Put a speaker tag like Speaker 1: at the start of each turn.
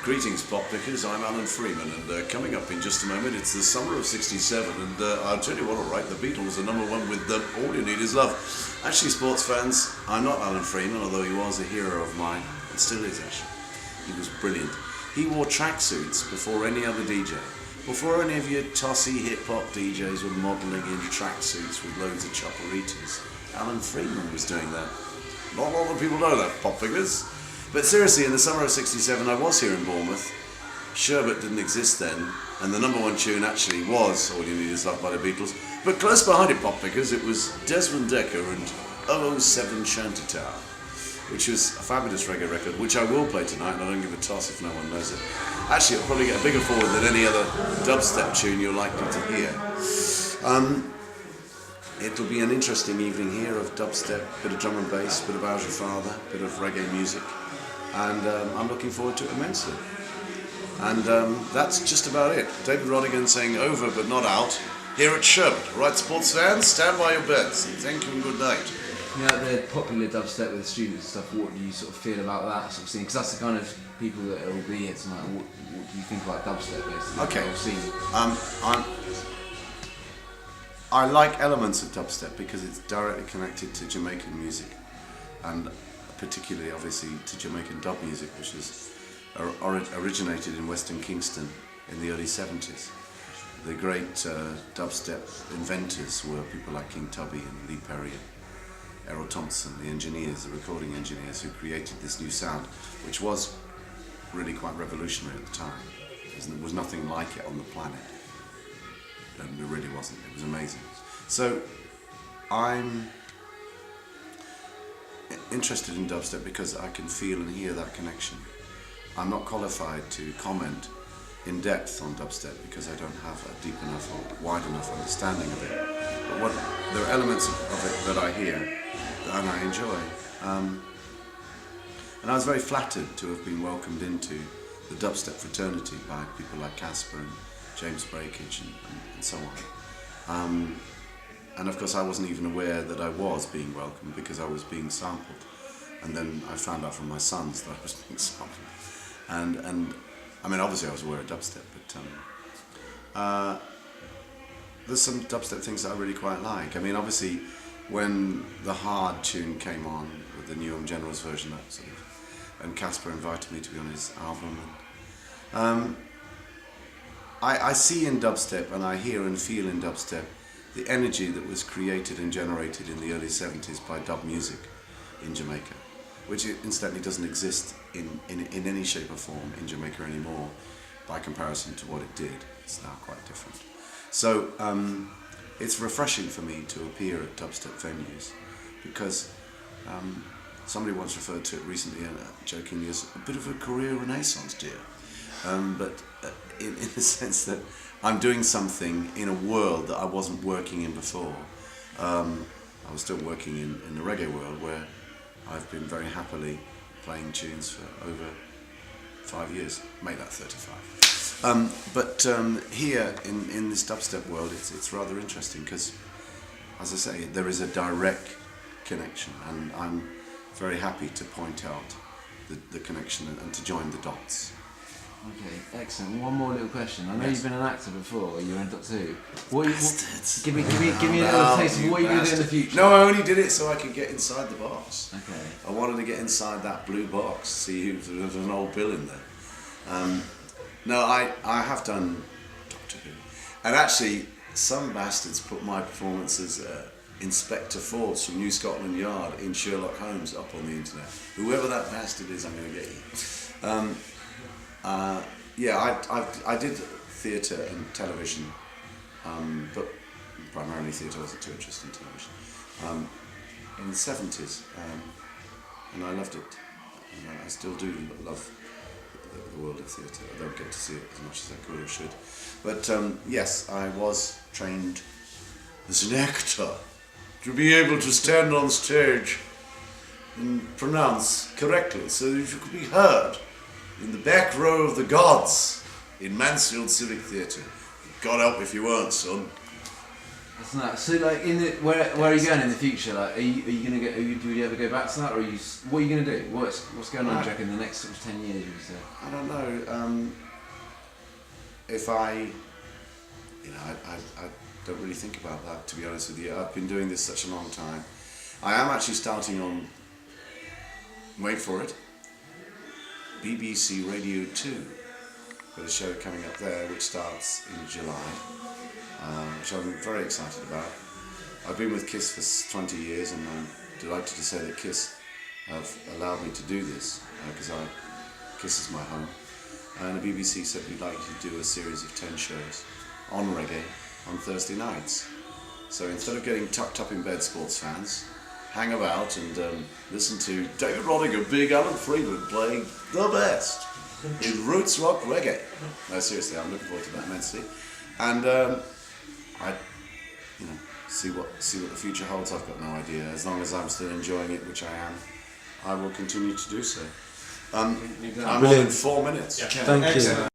Speaker 1: Greetings, pop pickers. I'm Alan Freeman, and coming up in just a moment, it's the summer of '67, and I'll tell you what, all right, the Beatles are #1 with All You Need Is Love. Actually, sports fans, I'm not Alan Freeman, although he was a hero of mine, and still is actually. He was brilliant. He wore tracksuits before any other DJ. Before any of your tossy hip-hop DJs were modelling in tracksuits with loads of chopperitas, Alan Freeman was doing that. Not a lot of people know that, pop figures. But seriously, in the summer of '67, I was here in Bournemouth. Sherbet didn't exist then, and the #1 tune actually was All You Need Is Love by the Beatles. But close behind it, pop figures, it was Desmond Dekker and 007 Shantytown, which was a fabulous reggae record, which I will play tonight, and I don't give a toss if no one knows it. Actually, it'll probably get a bigger forward than any other dubstep tune you're likely to hear. It'll be an interesting evening here of dubstep, bit of drum and bass, bit of How's Your Father, bit of reggae music, and I'm looking forward to it immensely. And that's just about it. David Rodigan saying over but not out here at Sherbet. Right, sports fans, stand by your beds. Thank you and good night.
Speaker 2: You know, the popular dubstep with the students and stuff, what do you sort of feel about that sort of scene? Because that's the kind of people that will be here tonight. What do you think about dubstep, basically?
Speaker 1: Okay. I like elements of dubstep because it's directly connected to Jamaican music, and particularly, obviously, to Jamaican dub music, which was originated in Western Kingston in the early '70s. The great dubstep inventors were people like King Tubby and Lee Perry and Errol Thompson, the engineers, the recording engineers who created this new sound, which was really quite revolutionary at the time. There was nothing like it on the planet. And it really wasn't. It was amazing. So I'm interested in dubstep because I can feel and hear that connection. I'm not qualified to comment in depth on dubstep because I don't have a deep enough or wide enough understanding of it. But there are elements of it that I hear and I enjoy. And I was very flattered to have been welcomed into the dubstep fraternity by people like Casper and James Breakage and so on. And of course I wasn't even aware that I was being welcomed because I was being sampled. And then I found out from my sons that I was being sampled. And I mean, obviously I was aware of dubstep, but there's some dubstep things that I really quite like. I mean, obviously when the hard tune came on with the Newham Generals version, that sort of, and Casper invited me to be on his album. And, I see in dubstep, and I hear and feel in dubstep, the energy that was created and generated in the early '70s by dub music in Jamaica, which incidentally doesn't exist in any shape or form in Jamaica anymore by comparison to what it did. It's now quite different. So it's refreshing for me to appear at dubstep venues because somebody once referred to it recently, jokingly, as a bit of a career renaissance, dear. But in the sense that I'm doing something in a world that I wasn't working in before. I was still working in the reggae world where I've been very happily playing tunes for over 5 years, make that 35. But here in this dubstep world, it's rather interesting because, as I say, there is a direct connection, and I'm very happy to point out the connection and to join the dots.
Speaker 2: Okay, excellent. One more little question. I know you've been an actor before. You were in Doctor Who. Give me a little taste of what you're going to do in the future.
Speaker 1: No, I only did it so I could get inside the box.
Speaker 2: Okay.
Speaker 1: I wanted to get inside that blue box, see if there was an old Bill in there. No, I have done Doctor Who, and actually some bastards put my performance as Inspector Force from New Scotland Yard in Sherlock Holmes up on the internet. Whoever that bastard is, I'm going to get you. I did theatre and television, but primarily theatre. I wasn't too interested in television. In the '70s, and I loved it. And I still do love the world of theatre. I don't get to see it as much as I could or should. But yes, I was trained as an actor to be able to stand on stage and pronounce correctly so that you could be heard in the back row of the gods in Mansfield Civic Theatre. God help if you weren't, son.
Speaker 2: That's nice. So like where are you going in the future? Like are you gonna go? Do you ever go back to that, or what are you gonna do? What's going on? Do you reckon in the next sort of 10 years?
Speaker 1: I don't know. If I don't really think about that, to be honest with you. I've been doing this such a long time. I am actually starting on, wait for it, BBC Radio 2. Got a show coming up there which starts in July, which I'm very excited about. I've been with KISS for 20 years, and I'm delighted to say that KISS have allowed me to do this, because KISS is my home. And the BBC said we'd like to do a series of 10 shows on reggae on Thursday nights. So instead of getting tucked up in bed, sports fans, hang about and listen to David Rodigan, Big Alan Freeman playing the best in roots rock reggae. No, seriously, I'm looking forward to that immensely. And see what the future holds. I've got no idea. As long as I'm still enjoying it, which I am, I will continue to do so. I'm on in 4 minutes.
Speaker 3: Thank you.